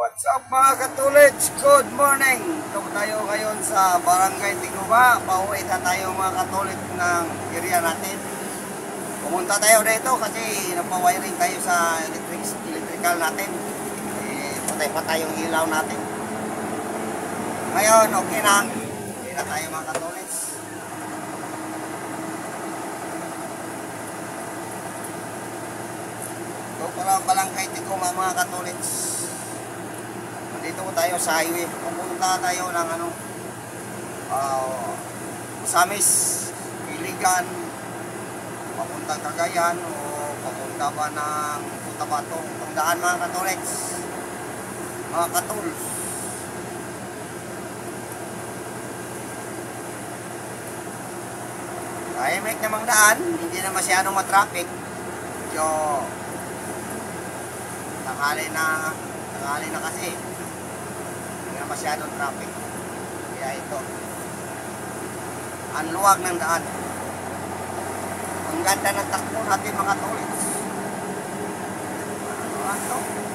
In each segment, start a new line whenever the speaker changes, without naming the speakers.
What's up mga katulits? Good morning! Ito tayo ngayon sa Barangay Tiguba. Pauwi na tayo mga katulit ng area natin. Pumunta tayo dito kasi napawiring tayo sa electrical natin. Patay pa tayong ilaw natin. Ngayon, okay na. Okay na tayo mga katulits. Ito parang Barangay Tiguba mga katulits. Dito tayo sa highway. Pupunta tayo ng Samis, Iligan, papunta Cagayan o papunta ba ng Cotabato. Tandaan mga katulits, mga katuls. Tahimik namang daan, hindi na masyadong matraffic. So, tanghali na kasi. Masyadong traffic. Kaya ito, ang luwag ng daan. Ang ganda ng takbo natin mga tulits.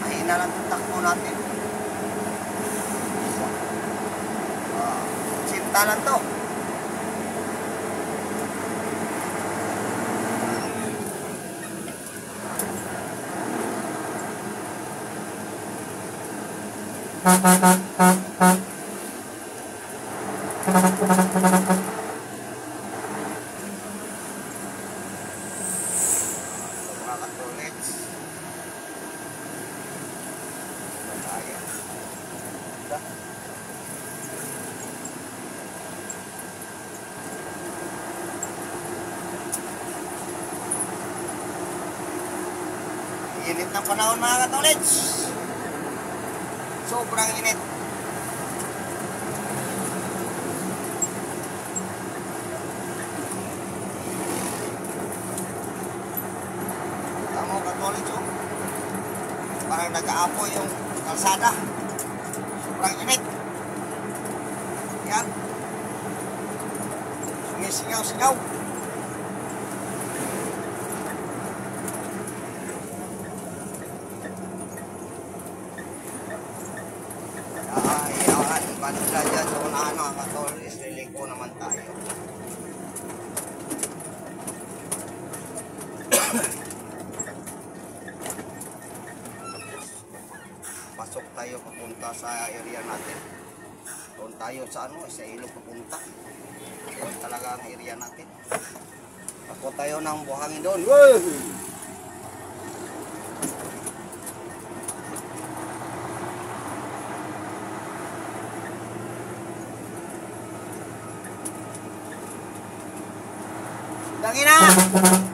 Mahina lang ang takbo natin. Sinta lang to. Init ng panahon mga katolits. Sobrang init. Tamo katolits oh. Parang nag-aapoy yung kalsada. Sobrang init. Yan. Singaw-singaw. Banda dyan sa unahan mga katolis, liliko naman tayo. Pasok tayo papunta sa area natin. Doon tayo sa sa ilog papunta. Doon talaga ang area natin. Ako tayo ng buhangin doon. Woo! Dangin na!